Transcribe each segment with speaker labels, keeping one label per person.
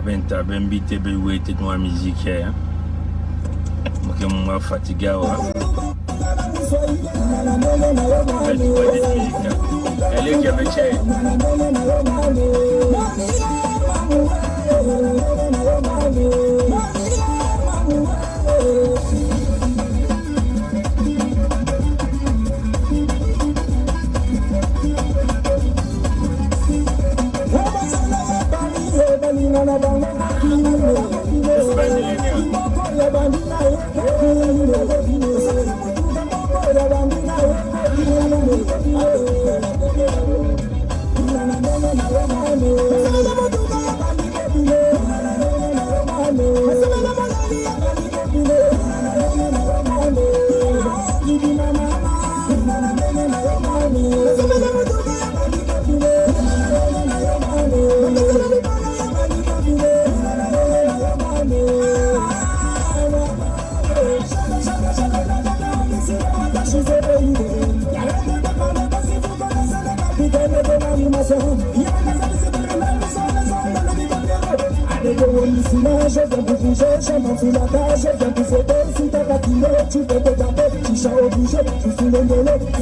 Speaker 1: Abenta bembite be wete kwa musique hein. Mke mwa fatiga wa. Elle est qui avait ché.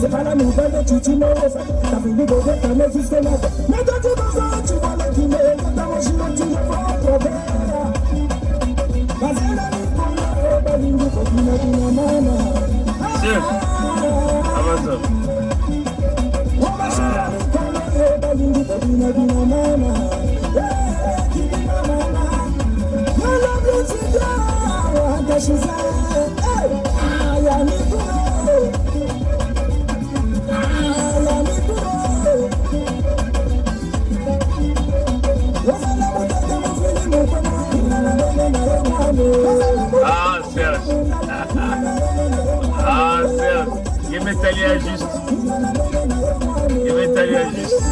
Speaker 2: C'est pas la nouvelle de Titi Moro. T'as vu le beau t'as mis jusque là. Mais quand tu vas tu vas le dîner. T'as mangé le petit de votre verre. Vas-y, la vie pour la balingue, faut qu'il m'a dit ma maman.
Speaker 1: Chef, Amazon.
Speaker 2: Balingue, faut qu'il m'a dit ma maman. My love you today. That she's I am
Speaker 1: Ah, Serge. Ah, Serge. Il m'est allé à juste. Il m'est allé à juste.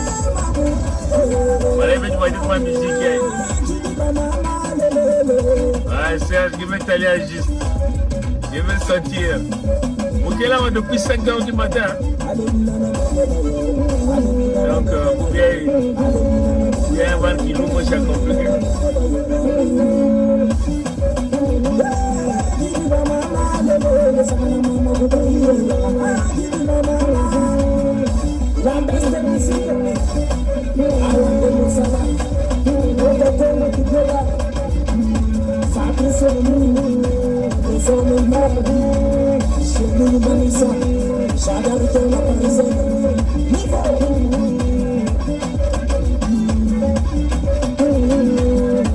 Speaker 1: Voilà, il m'a dit de ma musique. Ah, Serge, il m'est allé à juste. Je vais sortir. Ok, là, depuis 5 h du matin. Donc, vous bien voir qu'il nous mange à compliqué.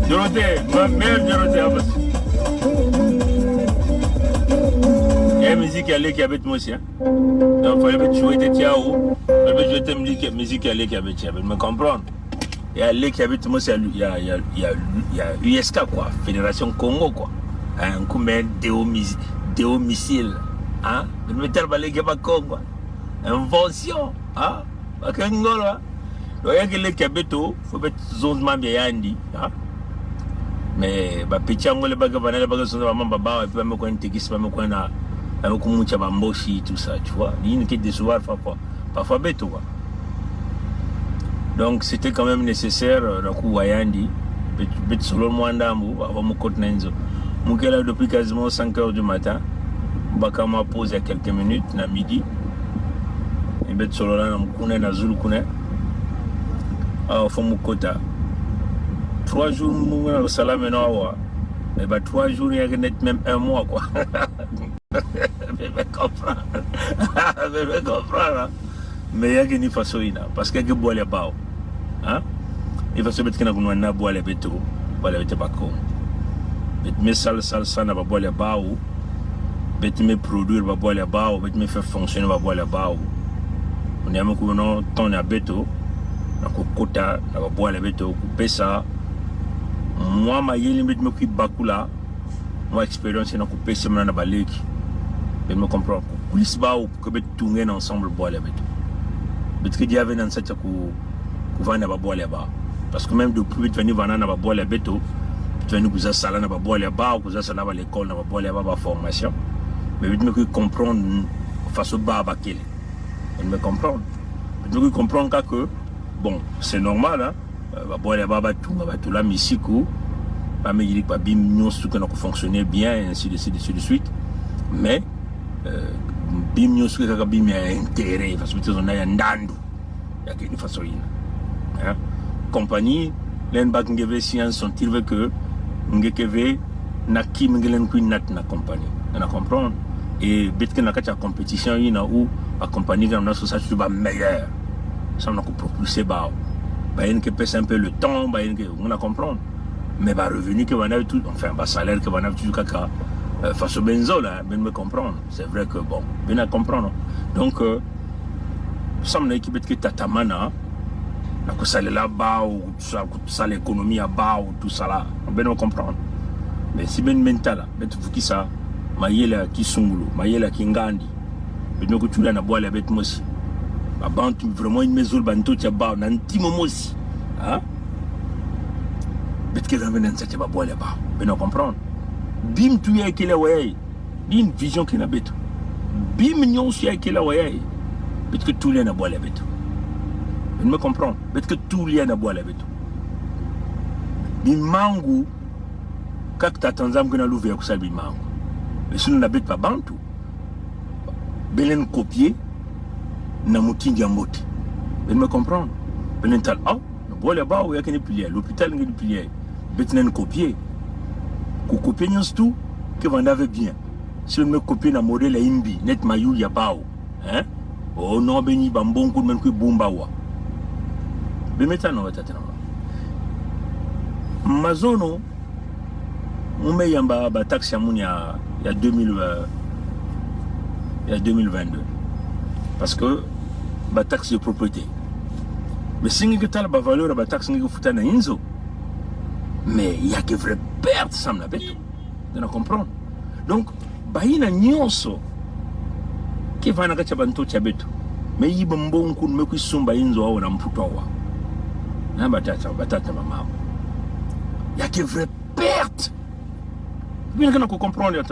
Speaker 1: Dorothée, ma mère Dorothée Abbas. Il y a une musique qui habite moi aussi. Donc il fallait jouer des tiaos. Il fallait jouer des musiques qui habite. Me comprendre. Il y a les qui habite moi, il y a USK quoi, Fédération Congo quoi. Un coup mais Déo missile. Hein? Je me telle balé qui va Congo. Invention. Hein? Parce que ngolo. Il y a les qui habitent faut mettre zone mambia yandi. Hein? Mais ba pichango le baga banana baga sonza ba mamba ba et puis me connait qui se me connait avec kumucha bamboshi tout ça tu vois il y a une qui décevoir parfois bête quoi. Donc c'était quand même nécessaire la coup wayandi bet solo mwandambu ba mo kotna nzo mukela depuis quasiment 5 h du matin baka ma pause à quelques minutes na midi et bet solo là mkuna na zulu kuna ah fo mukota 3 jours mouna au salam noa et bah 3 jours il y a même 1 mois quoi. Je comprends. Mais il y a une façon parce que je bois les bao. Hein? Il faut se mettre qu'on a bois les béto, bois les béto bako. Mais sal na bois les bao. Me produire va bois les bao, me faire fonctionner va bois les bao. On y a beaucoup non ton à béto. Na kokota na bois les béto couper ça. Moi ma yeli me qui bakula. Moi expérience na couper ça na baleki. Je me comprends. Plus bas ou que tout le monde ensemble boire les béto. Mais que Dieu avait dans cette coup vendre ba boire les bas. Parce que même depuis tu venir vendre na ba boire les béto, tu venir vous sala na ba boire les bas, vous sala à l'école na ba boire les bas formation. Mais je me comprendre face au bas bakele. Je me comprendre. Je me comprendre que bon, c'est normal hein. Ba boire les bas tout la misiku pas me dire que bim nous ce que nous fonctionner bien et ainsi de suite mais bim nous ce que bim a intérêt parce que on a un dandu ya que une façon hein compagnie len bak ngeve science sont il veut que ngekeve na kim ngelen ku nat na compagnie na comprendre et bit que na ka compétition ina où la compagnie dans notre société va meilleur ça on a propulser ba il que pèse un peu le temps il que on a comprendre mais ba revenu que on a tout enfin ba salaire que on a tout caca face au benzo là ben me comprendre c'est vrai que bon ben à comprendre donc ça on a équipe que tatamana la que ça là-bas ou tout ça l'économie à bas ou tout ça là ben me comprendre mais si ben mental ben tu qui ça mayela ki sungulu mayela ki ngandi ben ko tula na boile avec moi aussi bantu vraiment une maison bantu tia ba na ntimo mosi hein bet que dans venen ça ba boile ba ben on comprendre bim tu ya kele way une vision qui na beto bim nyon su ya kele way bet que tout les na boile beto ben me comprendre bet que tout les na boile beto bim mangu kak ta tanzam que na louver ko salbi mangu mais si nous na bet pas bantu belen copier na mutingi mbote ben me comprendre ben tal no boile ba o yakene pilier l'hôpital ngi pilier betnen copier ko copier nyons tout que vous avez bien si on me copier na modèle imbi net mayu ya bao hein oh non beni bambon ko men ko bumba wa be metano watata mazono mume yamba ba taxi amunya ya 2022 parce que la taxe de propriété. Mais si vous avez la valeur de la taxe que vous faites dans Inzo, mais il y a que vraie perte, ça me bête. Vous comprenez? Donc, il y a une nyonso qui va na kacha banto chabeto. Mais il y a un bon coup de me qui sont Inzo ou n'importe na batata maman. Il y a que vraie perte. Vous ne comprendre la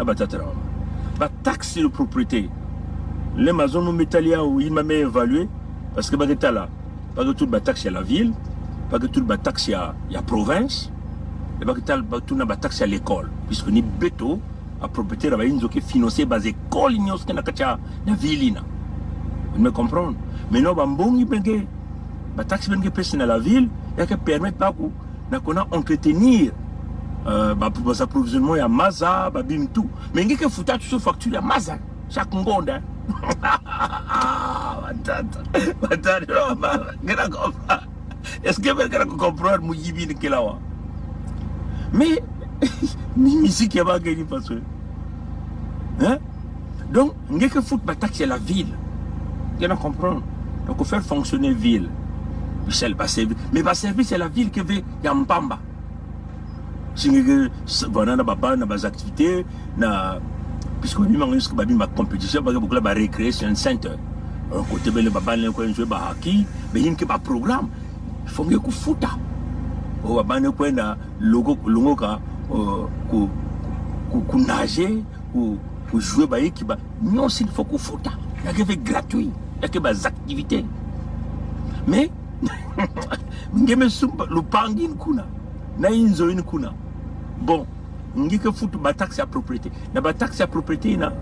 Speaker 1: batata maman. La taxe de propriété. Les maisons métalliques où il m'a évalué parce que bagata là pas que tout le taxe à la ville pas que tout le taxe à la province et pas que tout le taxe à l'école puisque ni béto à propriété là ils ont financé bas école ils ont na kacha na ville là vous me comprenez mais non bambon il bengue ba taxe bengue pèse dans la ville et que permettre pas que na kona entretenir ba approvisionnement ya maza ba bim tout mais ngi que fouta tout facture ya maza chaque ngonda est-ce que vous comprenez Mouyibi Nikelawa? Mais, ni musique qui va gagner parce que. Hein? Donc, il n'y a que foot batak c'est la ville. Vous comprenez? Donc, faire fonctionner la ville. Mais le service, c'est la ville qui veut Yampamba. Si vous avez des activités, puisque nous avons une compétition, nous avons une recreation center. Côté de la jouer hockey, mais il y a un programme. Il faut que vous foot. Vous avez un logo pour nager, pour jouer à l'équipe. Non, il faut que vous foot. Il y a que gratuit. Il y a que des activités. Mais, il y a le pangin kuna. Na inzo kuna. Bon. Ngi que foot ba taxe à propriété na ba taxe à propriété na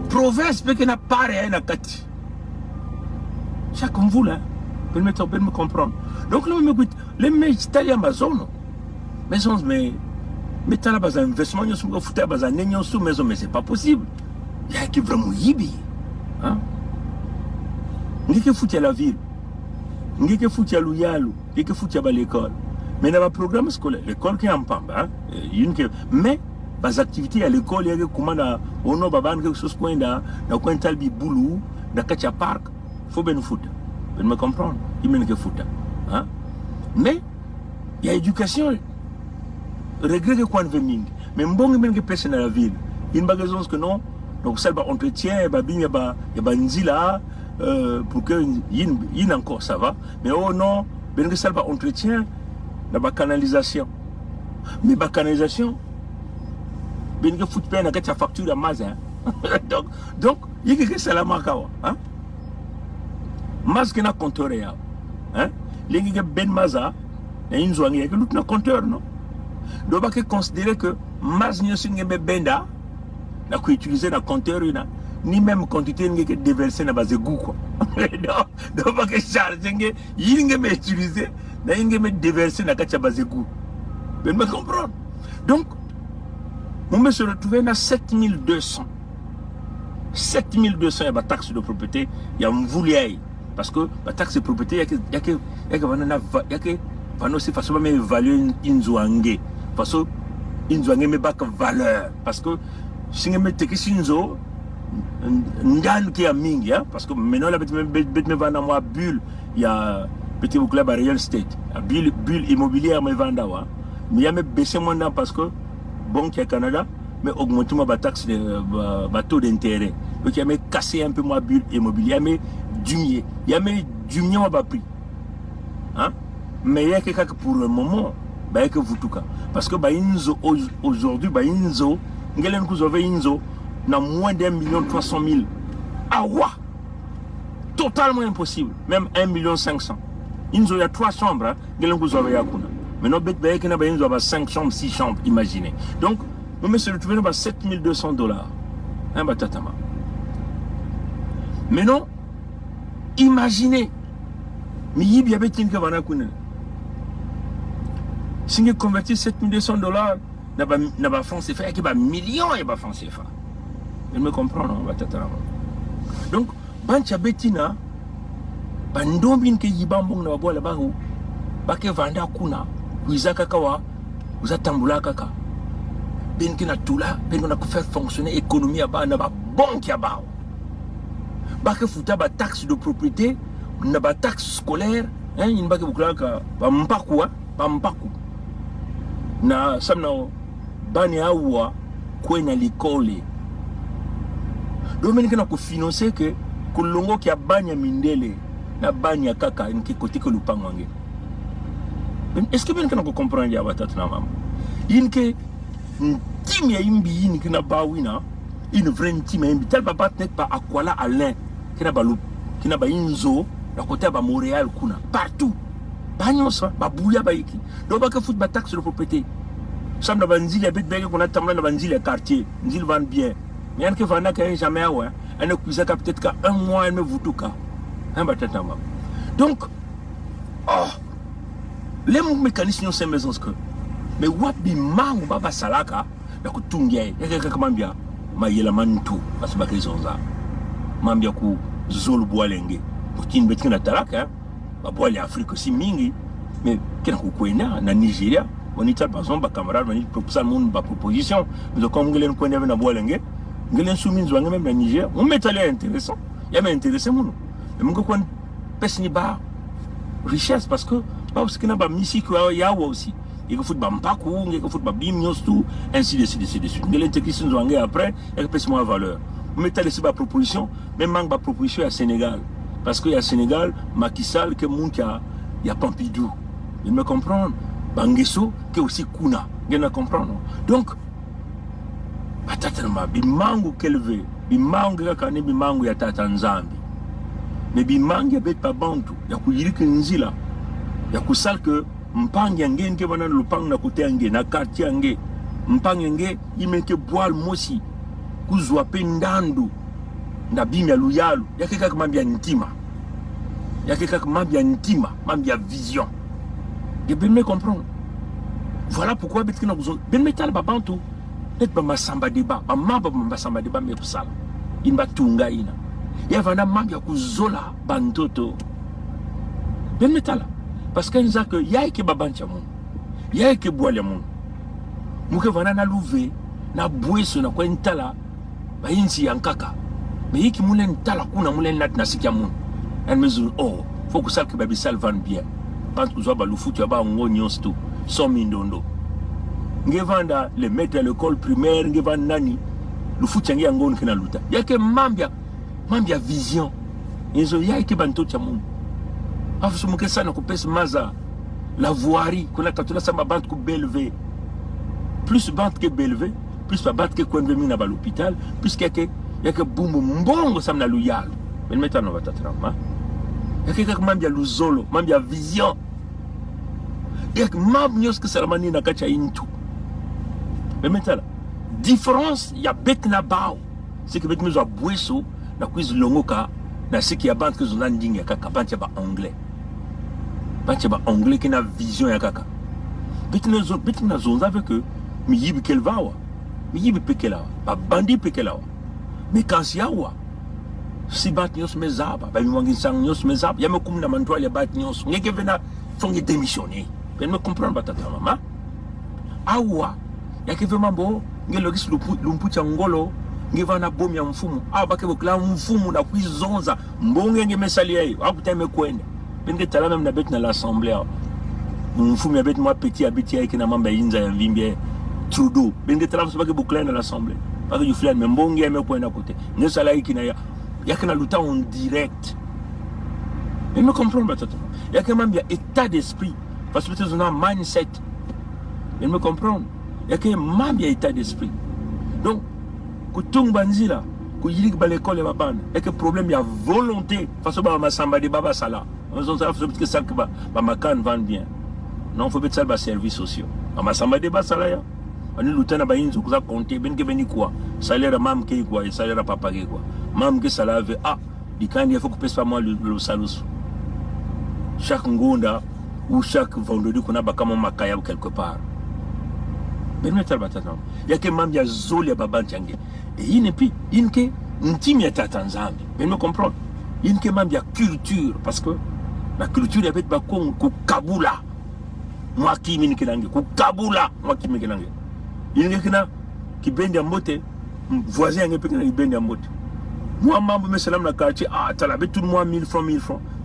Speaker 1: province peut que na pare na kati chaque comme vous là permettez de me comprendre donc là me écoute les Italiens maison maison mais t'as la base investissement nous sommes foot base nyon sous maison mais c'est pas possible il y a qui vraiment yibi hein ngi que foot à la ville ngi que foot à l'ouyalu ngi que foot à l'école. Mais dans le programme scolaire, l'école qui est en Pamba, mais les activités à l'école, il y a comment on a quelque chose qui est dans le coin de Boulou, dans le parc, il faut bien foot. Vous me comprendre? Il mène que foot. Mais il y a éducation. Regret que quoi venir. Mais bon, il mène que personne dans la ville. Il y a une raison que non. Donc ça va entretien, il y a un nzila pour que il y encore ça va. Mais oh non, il y a ça va entretien. La canalisation. Mais la canalisation, il y a foot peine avec sa facture à Maza. Donc, il y a que c'est la marque. Masque na compteur. Il y a ben Maza, il y a un compteur, non? Donc on va considérer que Mars n'y a benda n'a qu'à utiliser la compteur ni même quantité n'y que déverser na base goût quoi. Donc on va que charger n'y n'y me utiliser na n'y me déverser na kacha base goût. Vous me comprendre. Donc on me se retrouver à 7200. 7200 il y a taxe de propriété, il y a un voulier parce que la taxe de propriété il y a que c'est facilement évaluer une zoangue parce que une zoangue me bac valeur parce que si on met que sinzo ndan qui a mingi parce que maintenant la bête me vend à moi bulle il y a petit boucle à real estate bulle immobilière me vend à mais il y a me baisser mon nom parce que bon qui est Canada mais augmenter ma taxe de taux d'intérêt donc il y a me casser un peu ma bulle immobilière mais diminuer il y a me diminuer ma prix hein mais il y a quelque pour le moment bah que vous tout cas parce que bah inzo aujourd'hui bah inzo ngelen ku zove inzo na moins d'1,3 million ah wa totalement impossible même 1,5 million inzo il y a 3 chambres ngelen ku zove yakuna mais non bet bah que na bah inzo bah 5 chambres 6 chambres imaginez donc nous me se retrouver dans $7,200 hein bah tatama mais non imaginez mais il y avait une que si on convertit $7,200 dans la France CFA, il y a des millions de francs CFA. Vous me comprenez, non? Donc, bancha betina, bandombin ke yibambong na wabola bangu, bake vanda kuna, wizaka kawa, uzatambula kaka. Ben kina tula, ben kina faire fonctionner l'économie aba na ba banque aba. Bake futa ba taxe de propriété, na ba taxe scolaire, hein, in bake bukla ka ba mpaku ba mpaku. Na samna bani awa kwena likole domenike na ko financer que kolongo ki abanya mindele na banya kaka nki côté que lupangange est-ce que ben kana ko comprendre ya batatu na mama inke team ya imbi inki na bawina une vraie team imbi tel papa net pas akwala Alain kina balu kina ba inzo na côté ba Montréal kuna partout banyosa babuya baiki do ba ka foot ba taxe de propriété sam na banzili ya bitbege kuna tamla na banzili ya quartier nzili vend bien mais en que vanda ka jamais ouais on cuisa ka peut-être ka un mois me vutuka un batata ma donc oh les mécanismes sont maisons que mais wapi mangu baba salaka na kutungia yake kama mbia mayela mantu parce que bakizonza mambia ku zolu boalenge putin betina talaka babwali Afrique aussi mingi mais kena kukwenda na Nigeria on est par exemple camarade on propose le monde ba proposition mais comme ngelen kwenda na boalenge ngelen soumis zwange même na Niger on met aller intéressant il y a mais intéressé mon mais mon ko pesni ba richesse parce que pas parce que na ba musique ya aussi il faut foot ba mpaku il faut foot ba bimnyos tout ainsi de suite ngelen technicien zwange après il pèse moins valeur on met aller sur ba proposition même manque ba proposition à Sénégal parce que y a Sénégal Macky Sall que mon il y a Pompidou il me comprend Bangesso que aussi Kuna il me comprendre donc atatanama bimangu kelve bimangu yakane bimangu ya tata nzambi mais bimangu ya bet pa bantu ya kuyirika nzila ya kusal que mpangi yange nke bana lupang na kote yange na quartier yange mpangi yange imeke boal mosi kuzwa pe ndandu na bimya luyalu yake kaka mambia ntima yake kaka mambia ntima mambia vision et ben me comprendre voilà pourquoi bet kina kuzo ben metal ba bantu net ba masamba débat ba mamba ba masamba débat me kusala imba tunga ina ya vana mambia kuzola bantoto ben metal parce que nza que ya ke babancha mon ya ke boale mon muke vana na louver na bweso na kwa ntala ba insi yankaka mais yiki mulen tala kuna mulen nat na sikia mon en mesure oh faut que ça que baby sal vend bien quand vous avez le foot tu vas ngonyons tout 100 mindondo ngevanda le mettre à l'école primaire ngevanda nani le foot yangi ngoni kina luta yake mambia vision izo yake banto cha mungu afu sumuke sana ko pesa maza la voirie kuna katuna samba bande ku belve plus bande que belve plus pas bande que kwenve mina ba l'hôpital plus yake bumbu mbongo samna luyalo men mettre no batatrama yake mambia luzolo mambia vision yake mambia nyos que salamani na kacha intu Mais maintenant, différence, il y a Bekna Bao. C'est que nous avons Bouesso, na quiz Longoka, na ce qui y a bande que nous avons dit, kaka, bande ba anglais. Bande ba anglais qui a vision ya kaka. Bekna zone avec eux, mais yib kel vawa, mais yib pekela, ba bandi pekela. Mais quand il y a wa, si bat nyos mezaba, ba mi wangi sang nyos mezaba, ya me kum na mantoile ya bat nyos, ngeke vena fongi démissionner. Ben me comprendre ba tata maman. Awa, ya ke vraiment bo, ngelogis lumpu ngolo. Ngivana bomi ya mfumu bake bokla mfumu na kuizonza mbonge ngemesalia hiyo akuteme kwenda benge tala même na bête na l'assemblée mfumu ya bête moi petit habiti yake na mamba inza ya mvimbie Trudeau benge tala bake bokla na l'assemblée bake du flâne mbonge ya mekwenda kote ngesala hiki na yake na luta en direct mais me comprendre batata yake mamba ya état d'esprit parce que c'est un mindset mais me comprendre yake mamba ya état d'esprit donc Kutung banzila, kuyirik ba l'école ya babana, et que problème ya volonté, parce que ba masamba de baba sala. On se fait que ça que ba makan vend bien. Non, faut mettre ça ba services sociaux. Ba masamba de baba sala ya. On est lutana ba inzo kuza compter ben ke beni quoi. Salaire mam ke quoi, salaire papa ke quoi. Mam ke salave di kandi il faut que pèse pas moi le salus. Chaque ngonda ou chaque vendredi qu'on a ba kama makaya quelque part. Ben metal batata. Ya ke mam ya zoli ya baba ntiange. Et il n'est plus, il n'est intime à Tanzanie. Mais me comprendre. Il n'est même bien culture parce que la culture est pas comme Kabula. Moi qui m'y langue, Kabula, moi qui m'y langue. Il n'est que qui bende à moté, voisin n'est pas qui bende à moté. Moi membre me salam na quartier t'as la tout le mois 1000 francs.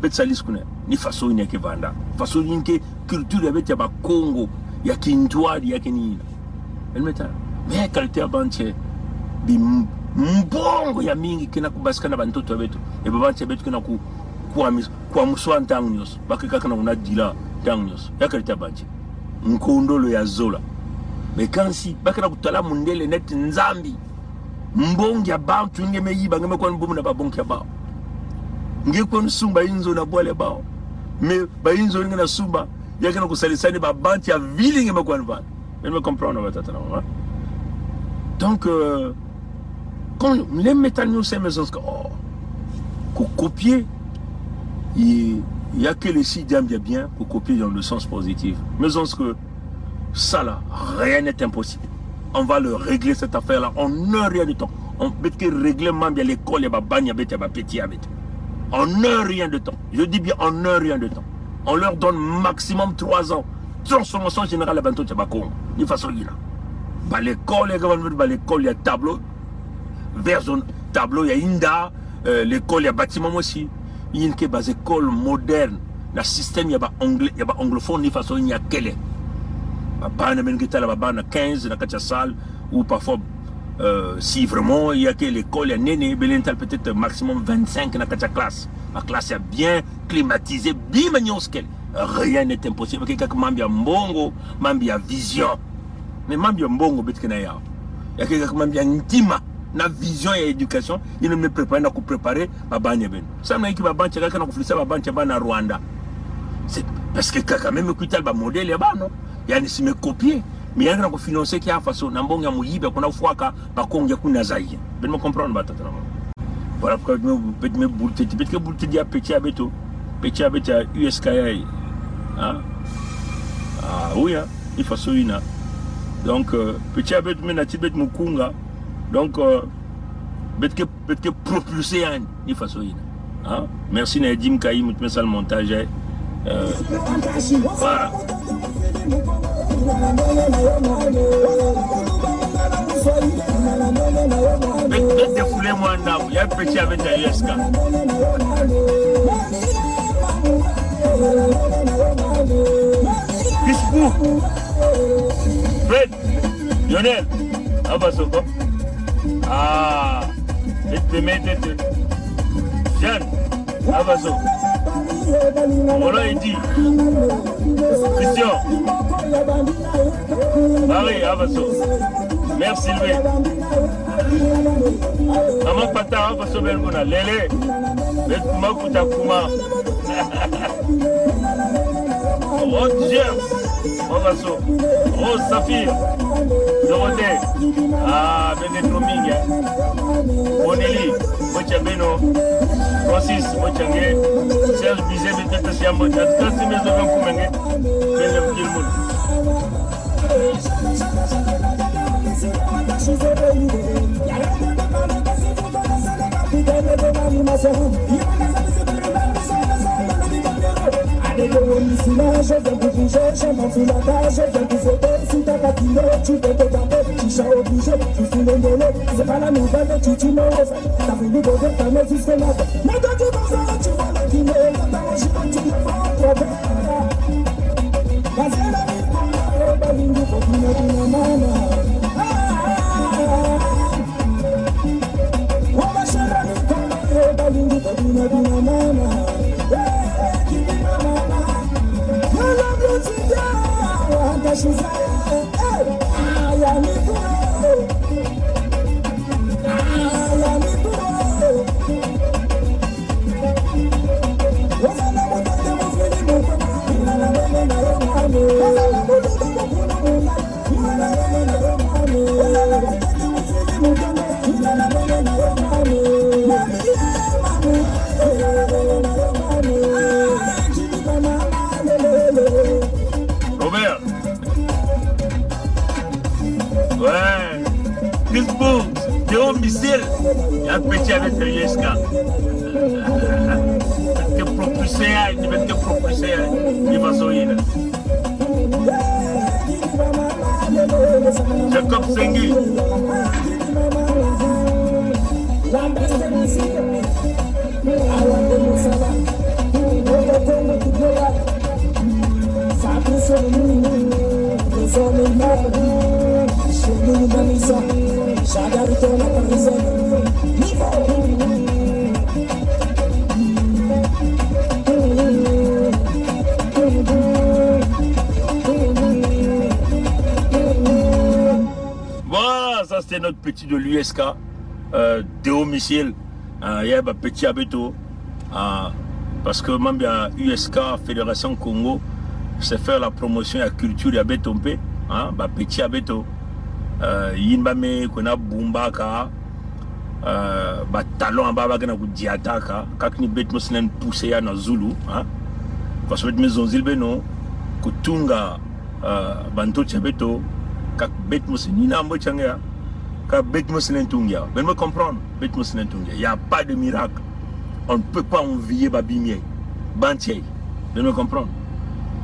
Speaker 1: Bet salis connaît. Ni façon il n'est que vanda. Façon il n'est culture avec ya ba Congo, ya Kintwari, ya Kenina. Elle met mais qualité abantier. Mbongo ya mingi kina kubasika na bantoto betu e babanche betu kina kwa muswa ntangu nyos bakika kana unadila ntangu nyos yakalita banche nkondolo ya zola mekansi bakina kutala mundele net nzambi mbongi ya bantu ngeme yiba ngeme kwa mbomu na babonki ya bao ngeko nsumba inzo na bwale bao me ba inzo ngena sumba yakina kusalisani babanti ya vili ngeme kwa nvan me comprendre batata na mama donc quand les métanios ces maisons pour copier il y a que les sites bien pour copier dans le sens positif maisons que ça là rien n'est impossible on va le régler cette affaire là en un rien de temps on peut que régler même bien l'école ya bagne ya petit en un rien de temps je dis bien en un rien de temps on leur donne maximum 3 ans transformation générale à Banto Tchabakong de façon là bah l'école il y a tableau vers un tableau il y a Inda l'école il y a bâtiment aussi il y a une base école moderne le système il y a anglais il y a anglophone de façon il y a quelle bah même que la bana 15 dans la salle ou parfois si vraiment il y a que l'école il y a néné belental peut-être maximum 25 dans la classe la classe est bien climatisée bien magnifique rien n'est impossible quelqu'un mambia mbongo mambia vision mais mambia mbongo betkena ya ya quelqu'un mambia intima na vision et éducation il ne me prépare na préparer babanya ben ça na équipe babanya kaka na kufundisha babanya bana Rwanda c'est parce que kaka même kuital ba modèle ya bano yani si me copier mais yana ko financer ki afaso na mbongo ya muyibe kuna ufuaka bakonge kuna zaïe ben me comprendre batata voilà pourquoi me bulletin peut que bulletin dia petit abeto USKA hein oui hein il faut soina donc petit abet mena tibet mukunga donc peut que propulser hein il faut soina hein merci na Edim Kaïm tu mets ça le montage voilà mais défouler moi ndam il y a petit avec USKA Facebook Fred Lionel Abasoko et Jeanne Abasoko on l'a dit Christian Marie Abasoko merci Sylvain Maman Pata Abasoko Belgona Lele Bet Kuma Kuta Kuma Oh James Obaso, Rose Saphir, Dorothée, ah, Benedetto Minga, Oneli, Mochabeno, Francis, Mochange, Serge Bizet, Betete Siambo, Kasi Mezogan Kumenge, Bele Gilmoul. Je viens de bouger, je m'enfuis la page, je viens de sauter, si t'as pas kilo, tu peux te taper, chicha obligé, je suis le délai, c'est pas la nouvelle, tu me refais, t'as voulu gober, t'as mis jusqu'à là, mais quand tu vas ça, tu vas le dîner, quand t'as mangé, tu ne vas pas trop. Vas-y la vie pour la balingue, faut qu'il me dise la main. On va chez la vie pour la balingue, faut qu'il me dise la main. Robert. Ouais. Pitbull, Théo Missile, il y a un petit avec le USK. Que propulsé, il va te propulser, il va sourire. Jacob Sengi. Voilà, ça c'était notre petit de l'USK, Théo Missile, il y a un petit abeto, parce que même USK, Fédération Congo, c'est faire la promotion de la culture de Bétompé, petit abeto. Yinbame kuna bumbaka talon baba kana kudiataka kakni bet musnen poussé na Zulu parce que maison zilbeno kutunga banto chabeto kak bet musnina mbochanga ka bet musnen tungia ben me comprendre bet musnen tungia il y a pas de miracle, on ne peut pas envier babimier bantier ben me comprendre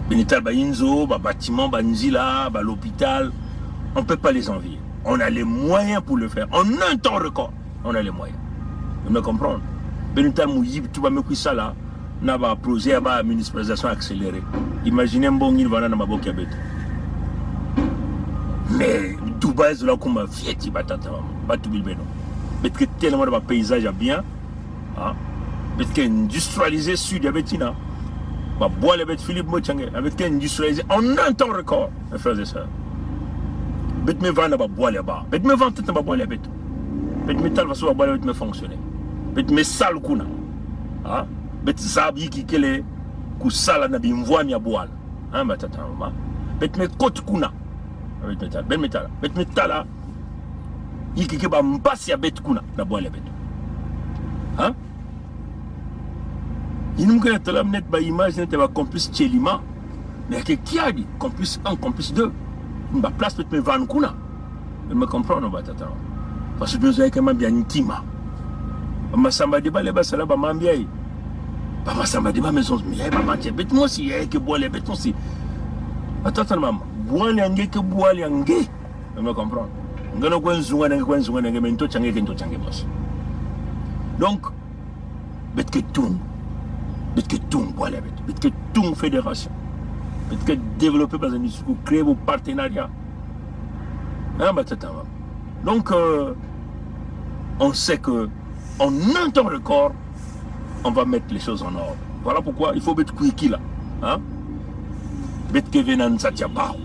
Speaker 1: benital ba inzo ba bâtiment ba nzila ba l'hôpital. On ne peut pas les envier. On a les moyens pour le faire. En un temps record, on a les moyens. Vous me comprenez? Benuta Mouyib, tu vas me dire ça là. On a un projet à municipalisation accélérée. Imaginez un bon il va dans ma boque. Mais Dubaï, c'est là qu'on m'a fait. Tu vas t'attendre. Pas tout le monde. Mais que tellement de paysage bien. Mais que industrialisé sud de Bettina. Va boire les bêtes Philippe Mochangé. Avec industrialisé en un temps record. Mes frères et sœurs. Bet me vendre ba bois là-bas. Bet me vendre tête ba bois là-bas. Bet métal va soit bois là me fonctionner. Bet me sal kuna. Bet zabi qui kele ku sala na bimvwa mi bois. Ba tata mama. Bet me côte kuna. Bet métal, ben métal. Bet métal yiki ke ba mbasi ya bet kuna na bois là-bas. Il nous connaît la net ba image net ba complice Chelima. Mais qui a dit complice 1, complice 2. Ma place peut me vendre kuna. Je me comprends, non, tata. Parce que nous avons quand même bien intime. Ma samba de balé basala ba mambiai. Papa samba de ba maison mi ba manche. Bet moi si que bois les bet aussi. Attends maman. Bois les que bois les ngé. Je me comprends. Ngano ko nzunga nga mento change ke nto change boss. Donc bet que tout bois les bet que tout fédération. Peut-être développer par exemple, créer vos partenariats. Donc, on sait que en un temps record, on va mettre les choses en ordre. Voilà pourquoi il faut mettre Kwiki là. Mettre Kevin Ansatiabao.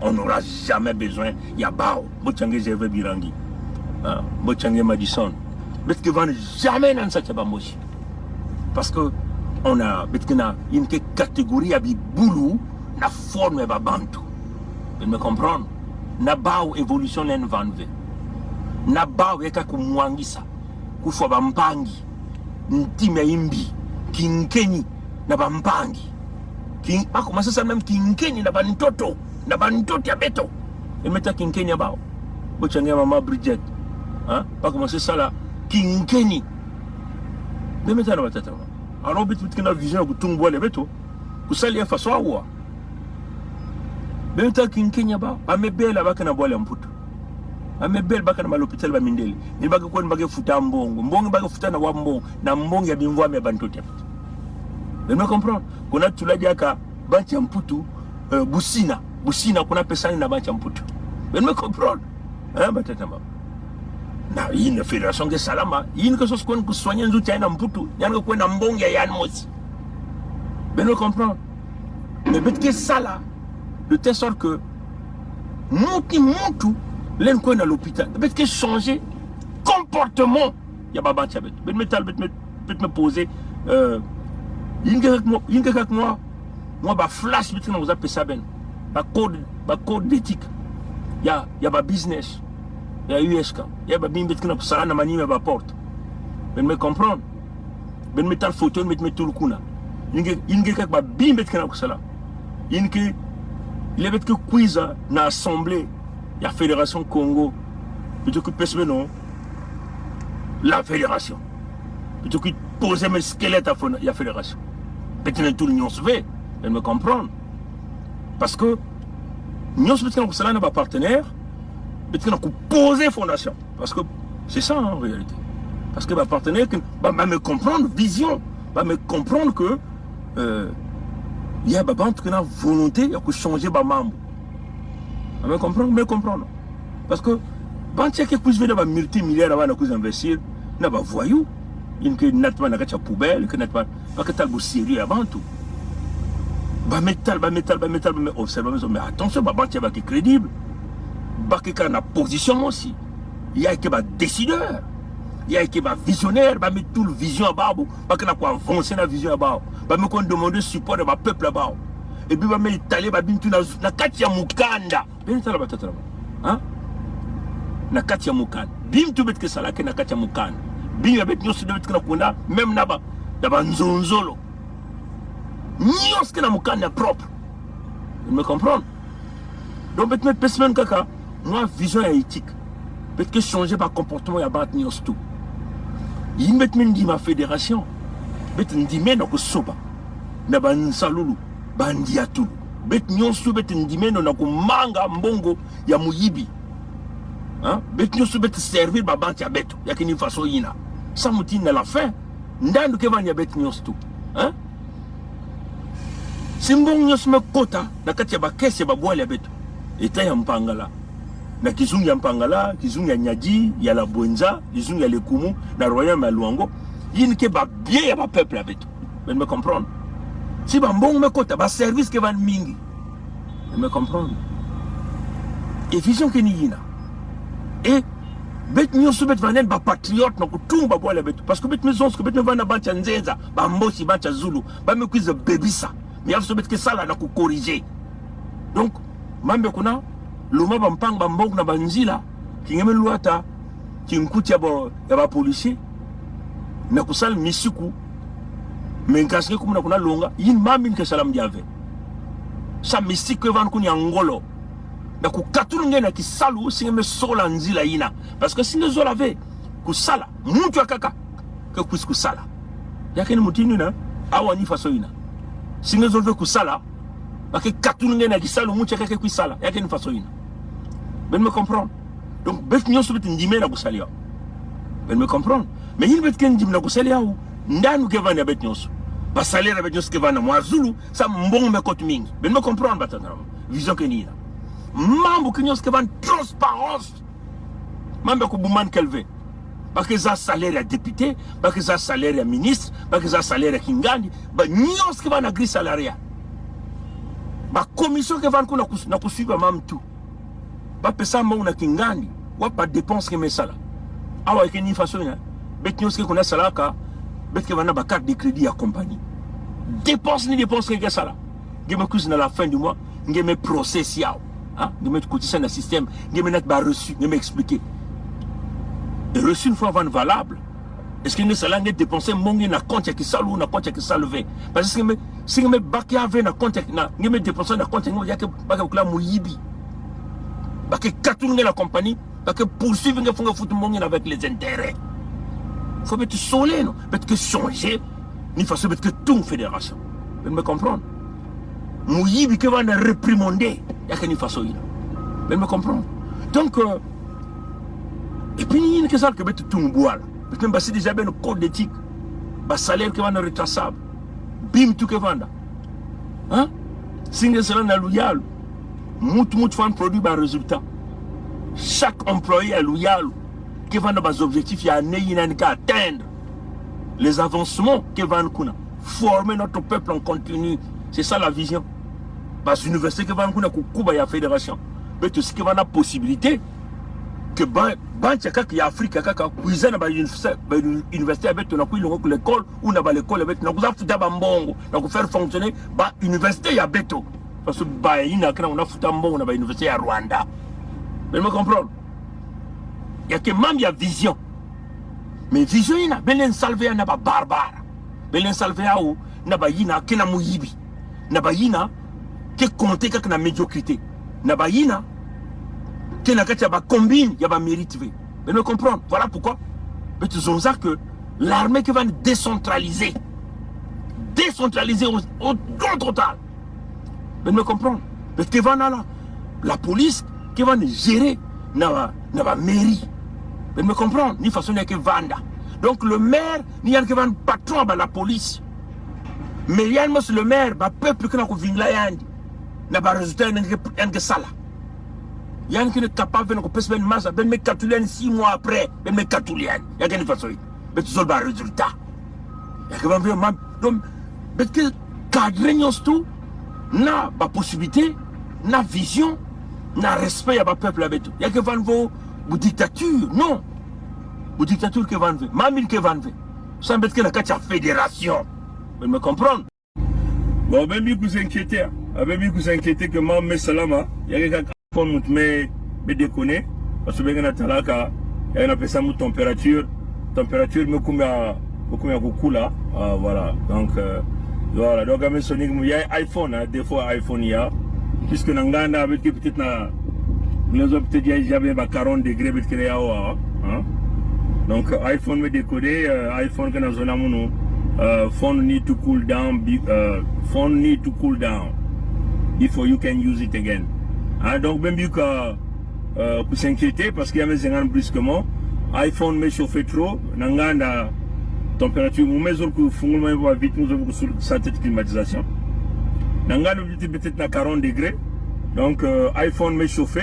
Speaker 1: On n'aura jamais besoin. Il y a Bao. Mochange Jeve Birangi. Mochange Madison. Mettre Kevin jamais Ansatiabao Moshi. Parce que on a une catégorie à Biboulou. La forme est bantou. Vous me comprendre? Na bao évolution nen vanve. Na bao yeka kumwangisa. Kufwa bampangi. Ntime imbi. Kinkeni na bampangi. Ako masasa même kinkeni na bantoto. Na bantoto ya beto. Et meta kinkeni ya bao. Bochangia mama Bridget. Hein? Ako masasa la kinkeni. De meta na batata. Alors bitu kina vision kutumbwa le beto. Kusali ya faso awa. Benta kinkenya ba amebela baka na bwala mputo amebela baka na malopitali ba mindeli ni baka ko baka futa mbongo baka futa na wambo na mbongo ya bimvwa me bantote vous me comprendre kuna tulaji aka bancha mputu busina kuna pesa na bancha mputu vous me comprendre batata ba na une fédération de salama une que chose qu'on soigner nzu tena mputu yana ko na mbongo ya yan mosi vous me comprendre mais betke sala de telle sorte que Moutou, l'un qu'on à l'hôpital, peut-être que changer comportement. Il y a pas de me poser. Il y a moi, bah flash, vous appelez ça ben. Code d'éthique. Il y a pas business. Il y a USK. Il y a pas bim bit que ça na mani me porte. Ben me comprendre. Ben me tal photo, me tout le kuna. Il y a pas bim bit que ça. Il y a il y avait que quiz dans l'Assemblée, la Fédération Congo, plutôt que personne non, la Fédération, plutôt que poser mes squelettes à la Fédération. Peut-être tout l'Union se fait, elle me comprend. Parce que l'Union se fait que n'a pas partenaire, peut-être qu'on poser fondation. Parce que c'est ça en réalité. Parce que ma partenaire va me comprendre, vision, va me comprendre que. Il y a une volonté de changer les membres. Vous me comprenez? Parce que quand il y a quelqu'un qui a multimilliards avant d'investir, il y a des voyous. Il y a des poubelles, il y a des sérieux avant tout. Mais attention, il y a des crédibles. Il y a une position aussi. Il y a des décideurs. Il y a des visionnaires, il y a tout le vision à bas, il y a avancer la vision à bas, il y a demander support de peuple à bas. Et puis il y a Italie, il y a Katia Mukanda. Bien sûr, hein? Na Katia Mukanda. Bim tu bet que ça là que na Katia Mukanda. Bim y a bet nous se devait que na même naba, naba nzonzolo. Nios que na Mukanda propre. Vous me comprenez? Donc bet mettre personne kaka, moi vision éthique. Bet que changer par comportement y a bat nios tout. Il met dit ma fédération. Bet ndime na ko soba. Na ban salulu, bandia tout. Bet nyonsu bet ndime na ko manga mbongo ya muyibi. Hein? Bet nyonsu bet servir ba bantia beto. Ya kini façon ina. Ça mutine à la fin. Ndandu ke vanya bet nyonsu tout. Hein? Simbong nyonsu me kota na kati ya ba kese ba bwale beto. Eta ya mpangala. Na kizungu ya mpangala, kizungu ya nyadi, ya la Bwenza, kizungu ya lekumu, na royaume ya Luango, yin ke ba bien ya ba peuple abeto. Vous me comprendre? Si ba mbong me kota, ba service ke van mingi. Vous me comprendre? Et vision ke ni yina. Et bet nyosu bet vanen ba patriote na kutumba ba boile beto. Parce que bet maison, que bet me vana bancha nzenza, ba mbosi bancha zulu, ba me quiz bebisa. Mais il faut bet ke sala na ku corriger. Donc, mambe kuna luma bampang bambong na banzila kingeme luata kinkuti ya ba policier na kusal misiku menkaske kumuna kuna longa yin mamin ke salam diave sa misiku evan kuni angolo na kukatulu ngena kisalu singeme sola nzila ina parce que singe zola ve kusala muntu akaka ke kusala yakeni mutini na awani faso ina singe zola ve kusala parce que katulu ngena kisalu muntu akaka kusala yakeni faso ina. Ben me comprendre. Donc, bet nyon subit ndime na kusalia. Ben me comprendre. Mais il bet ken ndime na kusalia ou ndanu ke vana bet nyon. Ba salaire bet nyon ke vana moi zulu, ça mbong me kote mingi. Ben me comprendre batana. Vision ke ni na. Mambo ke nyon ke vana transparence. Mambo ko buman kelve. Parce que ça salaire à député, parce que ça salaire à ministre, parce que ça salaire à kingandi, ba nyon ke vana gris salariat. Ba commission ke vana ko na kusuiva mam tout. Pas pesa mona kingandi wa pas dépense que mesala awa ke ni façon ya bet nyos ke kona sala ka bet ke vana ba carte de crédit à compagnie dépense que sala ngeme kus na la fin du mois ngeme process yao hein de mettre cotisation dans le système de mettre ba reçu de m'expliquer et reçu une fois avant valable est-ce que nous ça l'année dépenser mongi na compte qui salou na compte qui salvé parce que si me baki avait na compte na me dépenser na compte il y a que ba que la moyibi ba que katourner la compagnie ba que poursuivre nga fonga foot mongi avec les intérêts faut mettre soler non peut-être que changer ni façon peut-être que tout fédération vous me comprendre moyibi que va na réprimander il y a que ni façon vous me comprendre donc et puis il y a que ça que peut tout boire parce que c'est déjà bien le code d'éthique le salaire qui va être retraçable bim tout que venda hein si nous sommes loyal mout fait un produit par résultat chaque employé est loyal qui vend des objectifs il y a qu'à atteindre les avancements qui vont nous former notre peuple en continu c'est ça la vision parce que l'université qui va nous couper la fédération mais tout ce qui va la possibilité que il y a Afrique kaka kuizana ba université avec on a ku l'école ou na ba l'école avec na kuza futa ba mbongo na ku faire fonctionner ba université ya beto parce que ba ina kana on a futa mbongo na ba université ya Rwanda vous me comprendre il y a que même il y a vision mais vision ina belen salvé na ba barbare belen salvé ou na ba ina kena muyibi na ba ina que compter kaka na médiocrité na ba ina qu'il y a combine, il y a mérite. Vous me comprendre. Voilà pourquoi. Mais tu sais que l'armée qui va décentraliser au grand total. Vous me comprendre. Parce que la police qui va gérer la mairie. Vous me comprendre. Ni façon que vanda. Donc le maire, il y a un patron de la police. Mais il y a le maire, le peuple qui a un résultat, il y a un sala. Il y a un qui est capable de faire une masse, de mettre 6 mois après, de mettre 4 il y a une façon. Mais tu as un résultat. Il y a que donc, mais que cadrer tout, n'a pas possibilité, n'a vision, n'a respect à peuple avec tout. Il y a que vos dictature, non. Vos dictature que vont mamine que vont ça veut dire que la fédération. Vous me comprendre? Bon, même si vous inquiétez, que moi, mais salama, il y a quelqu'un mais déconner parce que bien talaka il y a une ça température me combien beaucoup là voilà donc voilà donc à Sonic il y a iPhone des fois iPhone il y a puisque nangana avec peut-être na nous avons peut-être jamais 40 degrés avec hein donc iPhone me décoder iPhone que dans zona mono phone need to cool down phone need to cool down before you can use it again. Ah, donc même vu que pour s'inquiéter parce qu'il y a mes engins brusquement iPhone me chauffe trop nangana température ou mesure que fungulma va vite nous avons sur sa tête climatisation nangana peut-être à 40 degrés donc iPhone me chauffe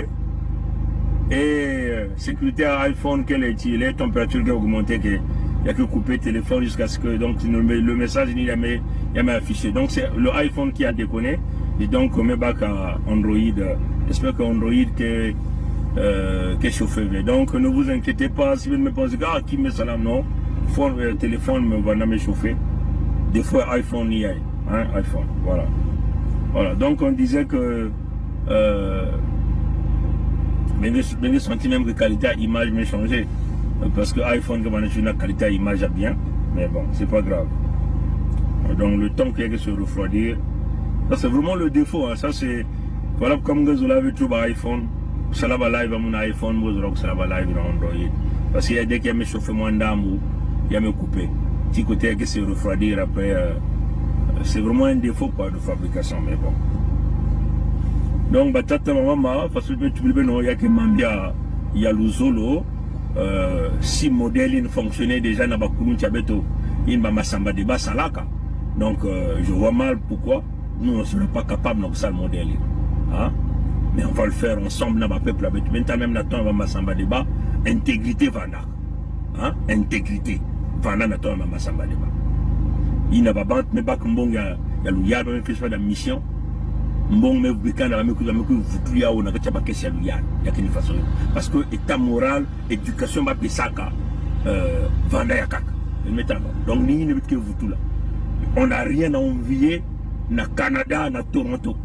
Speaker 1: et sécurité à iPhone qu'elle est la température qui a augmenté que il y a que couper téléphone jusqu'à ce que donc le message il y a mis affiché donc c'est le iPhone qui a déconné et donc on met back à Android. J'espère que Android qui est chauffé. Donc ne vous inquiétez pas si vous me pensez qui met ça là, non. Téléphone me va me chauffer. Des fois iPhone y a, hein, iPhone. Voilà. Donc on disait que mais senti même que la qualité image m'a changé parce que iPhone comme on a la qualité image bien, mais bon c'est pas grave. Donc le temps qu'il y a que se refroidir, ça c'est vraiment le défaut. Hein. Ça c'est voilà comme vous avez trouvé iPhone, ça va live à mon iPhone, vous aurez ça va live dans Android. Parce qu'il y a des qui me chauffer moins d'âme ou il y a me couper. Petit côté que c'est refroidir après, c'est vraiment un défaut quoi, de fabrication, mais bon. Donc batata maman, parce que tu veux non, il y a que Mambia, il y a l'Uzolo, si modèle il fonctionnait déjà dans Bakounou Tiabeto, il m'a massamba de Basalaka. Donc je vois mal pourquoi nous ne sommes pas capables de faire le modèle. Hein? Mais on va le faire ensemble dans le peuple avec maintenant même la on va massamba débat intégrité vana hein intégrité vana na on va massamba débat il n'a pas bant mais pas comme bon il y a le yard on fait la mission bon mais week-end avec vous ya on a pas question il y a qu'une façon parce que état moral éducation va pesaka vana ya kaka donc ni ne que vous tout là on n'a rien à envier na Canada na Toronto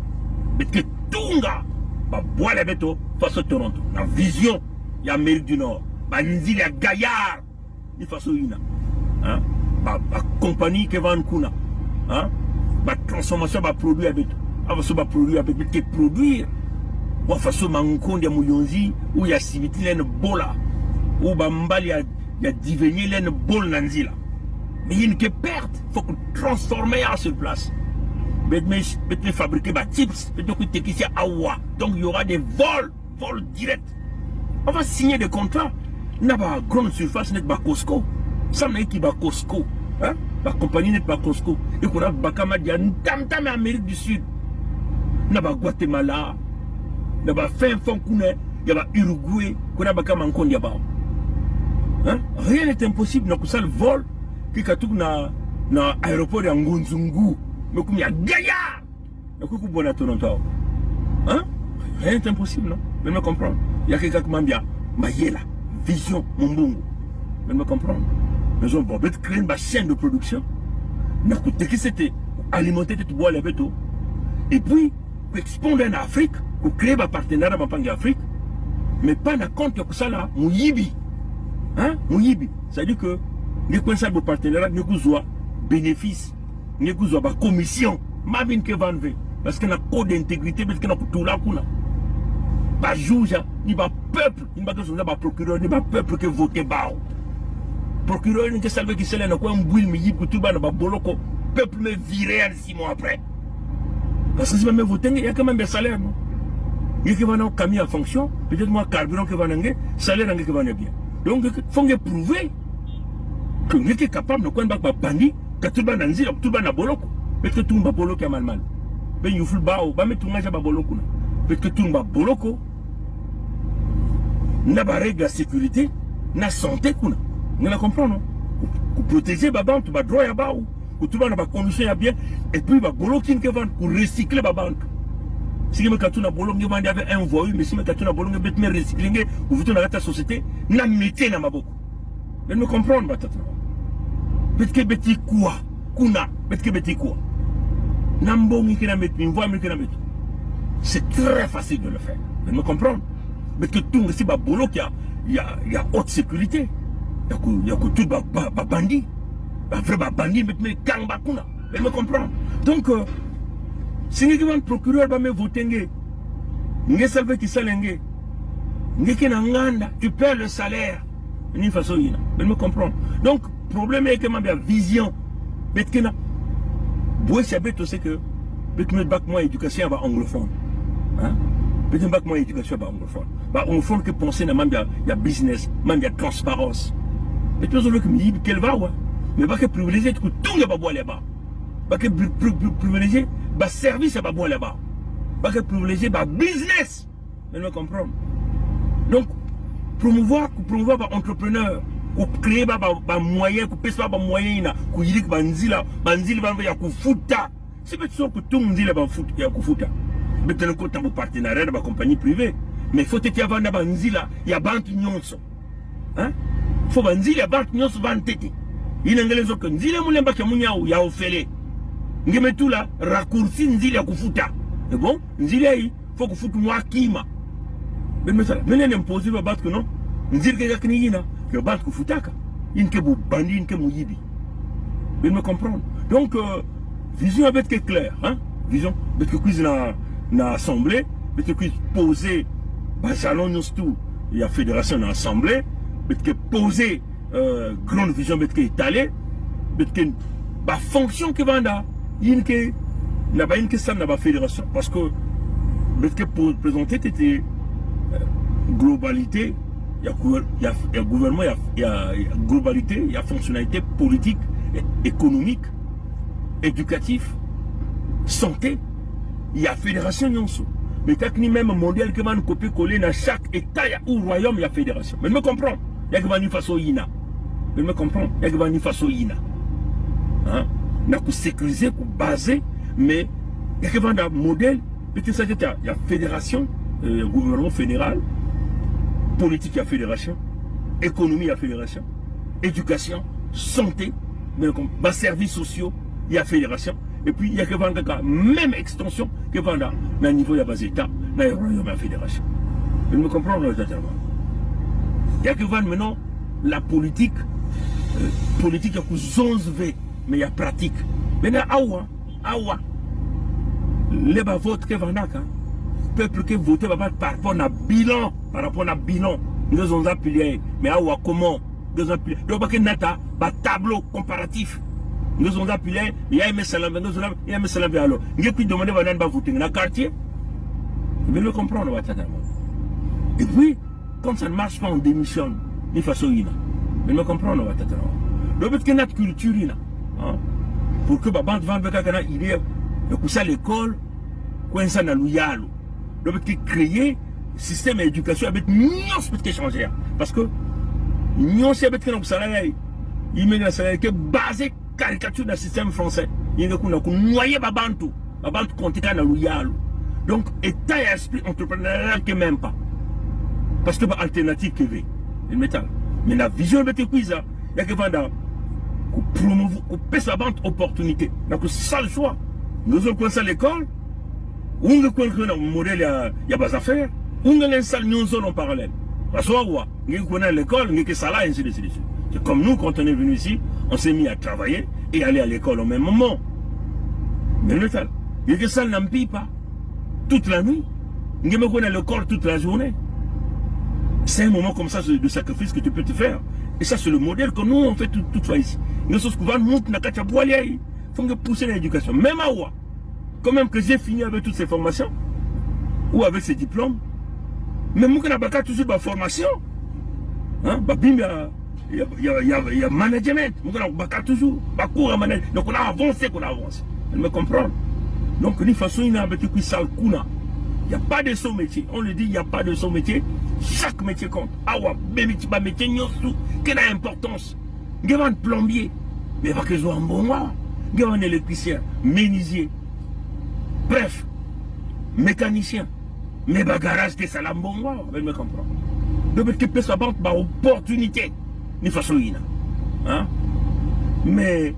Speaker 1: mais que Tunga ba boile beto face Toronto na vision ya Amérique du Nord ba nzili ya gaillard ni face ina hein ba compagnie que vend kuna hein ba transformation ba produit beto ava so ba produit beto que produire wa face mankonde ya muyonzi ou ya sibiti len bola ou ba mbali ya divenir len bol nanzila mais il y a une perte faut que transformer sur place. Peut-être fabriquer des chips, peut-être awa. Donc il y aura des vols directs. On va signer des contrats. Il n'y a pas grande surface, il n'y a pas Costco. Ça n'est pas Costco. Hein? La compagnie n'est pas Costco. Et qu'on a Bakama, il y a une tam-tam en Amérique du Sud. Il n'y a pas Guatemala. Il n'y a pas fin fond il y a pas Uruguay. Il y a Bakama en Kondia. Rien n'est impossible. Donc ça le vol qui est dans l'aéroport de Ngonzungu. Mais comme il y a gaillard, il y a bon à Toronto. Hein? Rien n'est impossible, non? Mais me comprendre. Il y a quelqu'un qui m'a dit, Mayela, vision, mon bongo. Mais me comprendre. Mais on va créer une chaîne de production. Mais que c'était alimenter tout bois les bétos. Et puis, pour expandre en Afrique, pour créer un partenariat avec l'Afrique, mais pas na compte que ça là, mon yibi. Hein? Mon yibi. C'est-à-dire que, les coins de partenariat, nous avons bénéfice. Nous avons une commission. Mabin que van ve. Parce qu'il y a un code d'intégrité, parce qu'il y a tout là. Pas juge, ni pas peuple, ni pas procureur, ni pas peuple qui vote bas. Procureur, ni que salve qui s'est là, n'a quoi un bouille, mais il y a tout bas, n'a pas boloko. Peuple me virait 6 mois après. Parce que si je vote, il y a quand même des salaires, non? Il y a qui va camion en fonction, peut-être moi, carburant qui va n'engager, salaire qui va bien. Donc, il faut prouver que nous sommes capables de faire des bandits, que tout le monde a tout le monde a boloko. Parce que tout le monde a boloko est mal. Mais il faut le bao, mais tout le monde a boloko. Parce que tout le monde a boloko. N'a pas règle de sécurité, n'a santé kuna. Vous la comprenez, non? Pour protéger les banques, pour droit à bao, pour tout le monde a condition bien, et puis il boloko qui vend pour recycler les banques. Si vous avez un boloko, vous avez un voyou, mais si vous avez un boloko, vous avez recycler, vous avez une société, n'a métier n'a pas beaucoup. Vous me comprenez, batata. Peut-être que petit quoi, kuna, peut-être que petit quoi. Nambongi qui n'a mettre, une voix qui n'a mettre. C'est très facile de le faire. Vous me comprenez? Mais que tout ici, il y a haute sécurité. Il y a tout les bandits. Les vrais bandits, mais kanga kuna. Vous me comprenez? Donc, si vous avez un procureur qui va voter, vous avez salvé qui s'allenge. Tu perds le salaire. D'une façon, vous me comprenez? Donc, le problème est que ma vision. Mais que c'est que moi éducation va anglophone. Peut-être pas que moi éducation va anglophone. Anglophone que penser il y a business, il y a transparence. Et tout ce que me dit qu'elle va, mais pas que privilégier que tout le monde là-bas. Pas que privilégier le service à boire là-bas. Pas que privilégier le business. Vous me comprenez? Donc, promouvoir l'entrepreneur. Pour créer des moyens, pour payer des moyens, pour dire que banzila va y avoir fouta. C'est peut-être sûr que tout le monde dit qu'il y a fouta. Mais de l'autre côté, partenariat de la compagnie privée. Mais il faut que tu aies des banzila, il y a banque nyonso. Hein? Il faut banzila, il y a banque nyonso vantete. Il y a des gens qui disent qu'il y a offert. Il y a tout là, raccourci nzila ya fouta. Mais bon, nzila il faut que foutu moi kima. Mais ça, mais il y a imposé de battre que non. Nzila que y a que bat que foutaka, il que vous bandit, il que vous yibi. Vous me comprendre. Donc, vision avec que clair, hein? Vision, avec que cuise dans l'assemblée, avec que cuise poser, salon nous tout, il y a fédération dans l'assemblée, avec que poser, grande vision avec que étalé, avec que, fonction que vanda, il que, n'a pas une question dans la fédération, parce que, avec que pour présenter, c'était, globalité, il y a gouvernement, il y a globalité, il y a fonctionnalité politique, économique, éducatif, santé, il y a fédération nyonso. Mais quand ni même mondial que va nous copier-coller dans chaque état ou royaume, il y a fédération. Mais je me comprends. Il y a que va nous façon ina. Mais je me comprends. Il y a que va nous façon ina. Hein? On a que sécuriser, que baser, mais il y a que va un modèle. Il y a fédération, gouvernement fédéral. Politique à fédération, économie à fédération, éducation, santé, services sociaux, il y a fédération. Et puis il y a que vendre même extension que vendre dans le niveau de la base État, na royaume la fédération. Vous me comprenez totalement. Il y a que maintenant la politique politique ya kuzonzve mais il y a pratique. Maintenant awa les ba vote que vanaka peuple qui vote par rapport à bilan nous avons appelé mais awa comment nous avons appelé donc pas que nata ba tableau comparatif nous avons appelé il y a mes salam alors il y a puis demander banan ba voter dans quartier mais le comprendre et puis quand ça ne marche pas on démissionne ni façon ina mais me comprendre donc peut-être que notre culture ina pour que bande vendre kana idée que ça l'école quoi ça na luyalo donc peut créer système d'éducation avec nions peut changer parce que nions c'est peut que ça là il met ça que basé caricature du système français il y a noyer babantu compter na luyalo donc état et esprit entrepreneurial que même pas parce que alternative que veut le métal mais la vision de quiz il y a que vendre pour promouvoir pour passer la vente opportunité donc ça le choix nous avons commencé à l'école où on connaît un modèle il y a pas affaire où on installe nous en parallèle parce que on connaît l'école on est que ça là ainsi de suite c'est comme nous quand on est venu ici on s'est mis à travailler et aller à l'école au même moment mais le métal il y a que ça n'empire pas toute la nuit on connaît l'école toute la journée. C'est un moment comme ça de sacrifice que tu peux te faire. Et ça, c'est le modèle que nous, on fait toutefois ici. Nous sommes souvent, nous, il faut pousser l'éducation. Même à Oua, quand même que j'ai fini avec toutes ces formations, ou avec ces diplômes, mais moi, je n'ai pas toujours ma formation. Il y a management. Moi, je n'ai pas toujours ma cours à manager. Donc, on a avancé. Elle me comprend. Donc, de toute façon, il y a un petit peu ça. Il n'y a pas de son métier. On le dit, il n'y a pas de son métier. Chaque métier compte. Awa, métier, quelle a importance. Il y a un plombier, mais pas que je sois un bon mois. Il y a un électricien, menuisier. Bref, mécanicien. Mais le garage, c'est ça, un bon mois. Elle me comprend. Donc, tu peux savoir une opportunité. De façon, mais,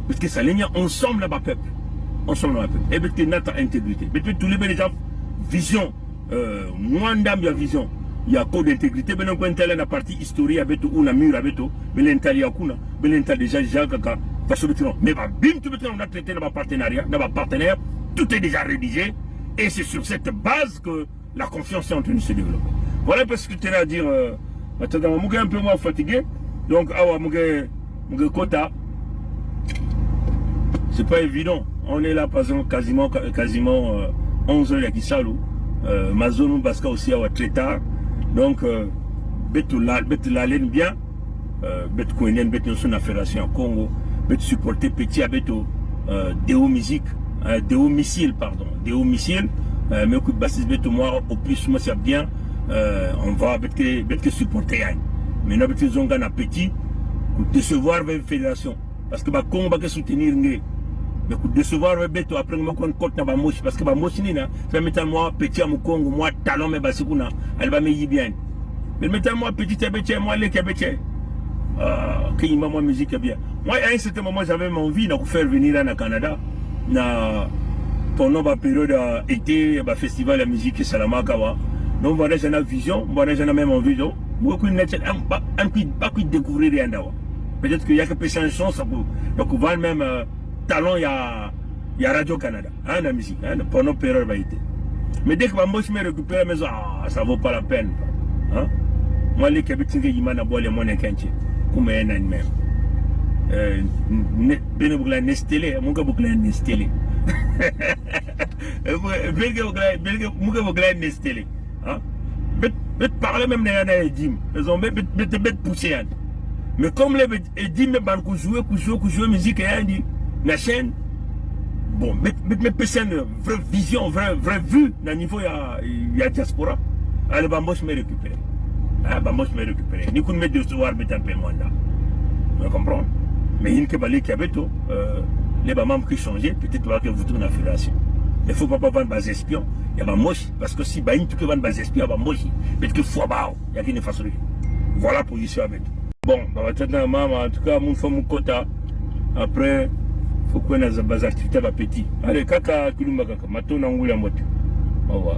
Speaker 1: parce que ça, ensemble, là-bas, peuple. Ensemble, là-bas, peuple. Et puis, tu as notre intégrité. Mais tous les gens, vision, moins d'âme, il y a vision. Il y a code d'intégrité, mais non, quand il y a la partie historique, avec tout, ou la mur, avec tout, mais l'intérieur, mais l'intérieur, déjà, mais bim, tu peux on a traité dans ma partenariat, dans ma partenaire, tout est déjà rédigé, et c'est sur cette base que la confiance est en train de se développer. Voilà parce que tu as à dire, attends, je suis un peu moins fatigué, donc, je suis quota. C'est pas évident, on est là, par exemple, quasiment 11 heures, il y a ma zone Baska aussi très tard. Donc, betu l'alen bien, betu koinen, betu yon son fédération Congo, betu supporter petit à betu Deo musique, Deo missile, pardon, Deo missile, mais écoute, bassiste betu moi, au plus, moi c'est bien, on va betu supporter yann. Mais nous betu zonga na petit, pour décevoir la fédération. Parce que bah, Congo va soutenir nous. Mais pour décevoir le béto après moi qu'on compte na ba mochi parce que ba mochi ni na fait mettre moi petit à mon Congo moi talon mais basikuna elle va me y bien mais mettre moi petit à bétier moi les bétier qui maman musique bien moi à un certain moment j'avais envie de faire venir là au Canada na pendant la période été ba festival de musique Salamaka wa donc voilà j'ai une vision voilà j'ai même envie de beaucoup net un peu découvrir rien d'avoir peut-être qu'il y a que personne chance donc on va même talon il y a Radio Canada la musique pour nos périodes va été mais dès que moi je me récupère la maison ça vaut pas la peine moi les Québécois qui m'ont abonné mon équinche comme un an même ben beaucoup la Nestlé mon gars beaucoup la Nestlé mon gars beaucoup la Nestlé bet parler même dans les dîmes ils ont bet pousser mais comme les dîmes ban ku jouer musique et dit la chaîne, bon, mais une vraie vision, vraie vue, dans le niveau, il y a diaspora. Alors, moi, je me récupère. Moi, je me récupère. Ni qu'on me de recevoir, mais un peu moins là. Vous comprenez? Mais il y a qui avait tout, les membres qui changent, peut-être que vous tournez la fédération. Il ne faut pas vendre des espions. Il y a des moches, parce que si il y a des espions, il y a des moches. Peut-être que faut pas, il y a une façon. Voilà la position avec. Bon, en tout cas, mon femme quota. Après, faut qu'on ait des activités à petit. Allez, kaka kulumba kaka, mato na ngula moto. Au revoir.